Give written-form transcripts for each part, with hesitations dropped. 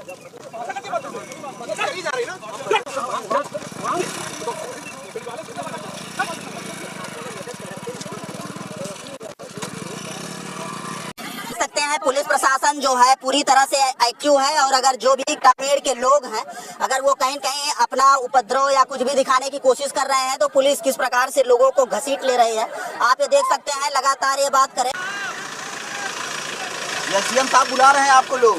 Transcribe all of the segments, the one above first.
सकते हैं पुलिस प्रशासन जो है पूरी तरह से एक्टिव है, और अगर जो भी ग्रामीण के लोग हैं अगर वो कहीं कहीं अपना उपद्रव या कुछ भी दिखाने की कोशिश कर रहे हैं तो पुलिस किस प्रकार से लोगों को घसीट ले रही है, आप ये देख सकते हैं। लगातार ये बात करें, सीएम साहब बुला रहे हैं आपको लोग।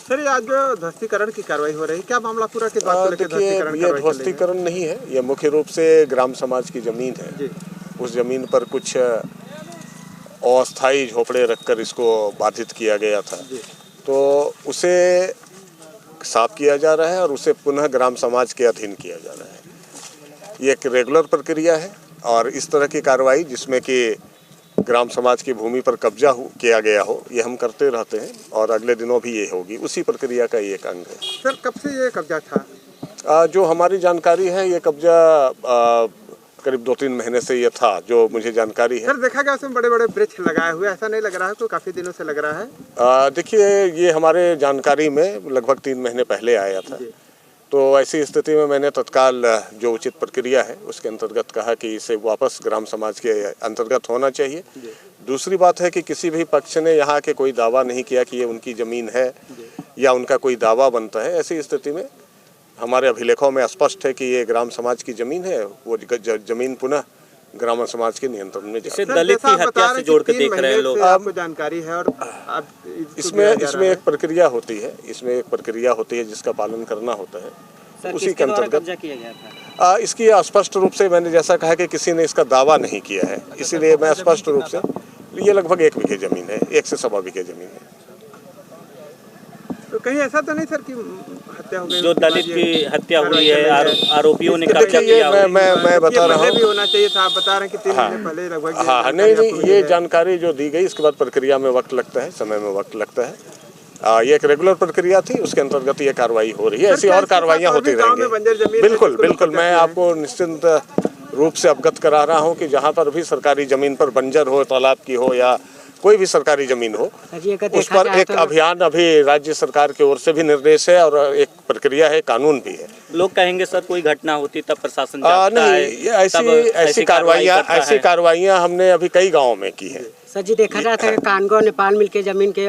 सर, आज जो ध्वस्तीकरण की कार्रवाई हो रही है, क्या मामला पूरा किस बात को लेकर ध्वस्तीकरण? ये ध्वस्तीकरण नहीं है, ये मुख्य रूप से ग्राम समाज की जमीन है। उस जमीन पर कुछ अस्थायी झोपड़े रखकर इसको बाधित किया गया था, तो उसे साफ किया जा रहा है और उसे पुनः ग्राम समाज के अधीन किया जा रहा है। ये एक रेगुलर प्रक्रिया है और इस तरह की कार्रवाई जिसमें कि ग्राम समाज की भूमि पर कब्जा किया गया हो, ये हम करते रहते हैं और अगले दिनों भी ये होगी। उसी प्रक्रिया का एक अंग है। सर, कब से ये कब्जा था? जो हमारी जानकारी है, ये कब्जा करीब 2-3 महीने से ये था, जो मुझे जानकारी है। सर, देखा गया उसमें बड़े बड़े वृक्ष लगाए हुए, ऐसा नहीं लग रहा है तो काफी दिनों से लग रहा है? देखिए, ये हमारे जानकारी में लगभग 3 महीने पहले आया था, तो ऐसी स्थिति में मैंने तत्काल जो उचित प्रक्रिया है उसके अंतर्गत कहा कि इसे वापस ग्राम समाज के अंतर्गत होना चाहिए। दूसरी बात है कि किसी भी पक्ष ने यहाँ के कोई दावा नहीं किया कि ये उनकी ज़मीन है या उनका कोई दावा बनता है। ऐसी स्थिति में हमारे अभिलेखों में स्पष्ट है कि ये ग्राम समाज की ज़मीन है, वो ज़मीन पुनः ग्राम समाज के नियंत्रण में जाती है। दलित की हत्या से जोड़ के देख रहे हैं लोग, आपको जानकारी है। और इसमें एक प्रक्रिया होती है, इसमें एक प्रक्रिया होती है जिसका पालन करना होता है। सर, उसी के अंतर्गत कब्जा किया गया था? इसकी स्पष्ट रूप से मैंने जैसा कहा कि किसी ने इसका दावा नहीं किया है, इसीलिए मैं स्पष्ट रूप से, ये लगभग 1 बीघे जमीन है, 1 से सवा बीघे जमीन है। तो कहीं ऐसा तो नहीं सर कि हत्या हो गई? जो दलित की हत्या हुई है, आरोपियों ने कब्जा किया। मैं बता रहा हूँ, भी होना चाहिए था। आप बता रहे हैं कि 3 महीने पहले लगभग। हाँ, नहीं, ये जानकारी जो दी गई, इसके बाद प्रक्रिया में वक्त लगता है, समय में वक्त लगता है। ये एक रेगुलर प्रक्रिया थी, उसके अंतर्गत ये कार्रवाई हो रही है। ऐसी और कार्रवाइयाँ होती रहेंगी। बिल्कुल, मैं आपको निश्चिंत रूप से अवगत करा रहा हूँ कि जहाँ पर भी सरकारी जमीन पर बंजर हो, तालाब की हो या कोई भी सरकारी जमीन हो, उस पर एक अभियान अभी राज्य सरकार की ओर से भी निर्देश है और एक प्रक्रिया है, कानून भी है। लोग कहेंगे सर कोई घटना होती तब प्रशासन जागता है। नहीं, ऐसी कार्रवाइयाँ हमने अभी कई गाँव में की है। सर जी, देखा जाता है कि कानगो नेपाल मिलके जमीन के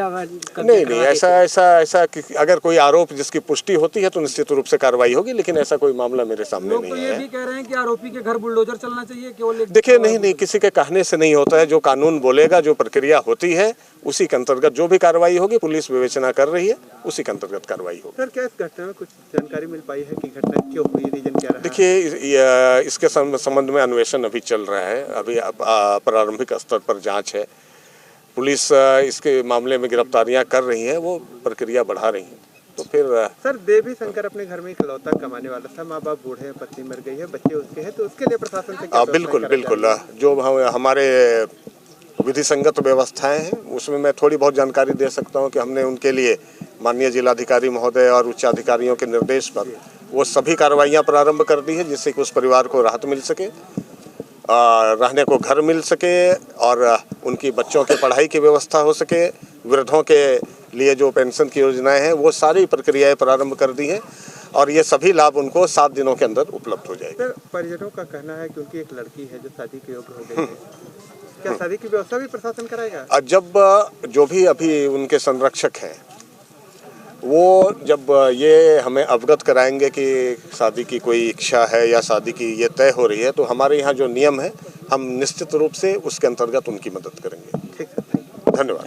नहीं, ऐसा अगर कोई आरोप जिसकी पुष्टि होती है तो निश्चित रूप से कार्रवाई होगी, लेकिन ऐसा कोई मामला मेरे सामने नहीं है। लोग तो ये भी कह रहे हैं कि आरोपी के घर बुलडोजर चलना चाहिए केवल। देखिए, नहीं, किसी के कहने से नहीं होता है। जो कानून बोलेगा, जो प्रक्रिया होती है, उसी के अंतर्गत जो भी कार्रवाई होगी, पुलिस विवेचना कर रही है, उसी के अंतर्गत कार्रवाई होगी। सर, क्या इस घटना में कुछ जानकारी मिल पाई है कि घटना क्यों हुई, रीजन क्या रहा? देखिए, इसके संबंध में अन्वेषण अभी चल रहा है, अभी प्रारंभिक स्तर पर जांच है। पुलिस इसके मामले में गिरफ्तारियां कर रही है, वो प्रक्रिया बढ़ा रही है। तो फिर सर, देवी शंकर अपने घर में इकलौता कमाने वाला था, माँ बाप बूढ़े हैं, पत्नी मर गई है, बच्चे उसके हैं, तो उसके लिए प्रशासन से क्या? बिल्कुल, जो हमारे विधि संगत व्यवस्थाएं हैं उसमें मैं थोड़ी बहुत जानकारी दे सकता हूं कि हमने उनके लिए माननीय जिलाधिकारी महोदय और उच्च अधिकारियों के निर्देश पर वो सभी कार्रवाइयां प्रारंभ कर दी है, जिससे कि उस परिवार को राहत मिल सके, रहने को घर मिल सके और उनकी बच्चों के पढ़ाई की व्यवस्था हो सके। वृद्धों के लिए जो पेंशन की योजनाएं हैं वो सारी प्रक्रियाएं प्रारंभ कर दी हैं और ये सभी लाभ उनको 7 दिनों के अंदर उपलब्ध हो जाएगा। सर, परिजनों का कहना है कि उनकी एक लड़की है जो शादी के योग्य हो गई है, क्या शादी की व्यवस्था भी प्रशासन कराएगा? जब जो भी अभी उनके संरक्षक हैं वो जब ये हमें अवगत कराएंगे कि शादी की कोई इच्छा है या शादी की ये तय हो रही है, तो हमारे यहाँ जो नियम है हम निश्चित रूप से उसके अंतर्गत उनकी मदद करेंगे। ठीक है, धन्यवाद।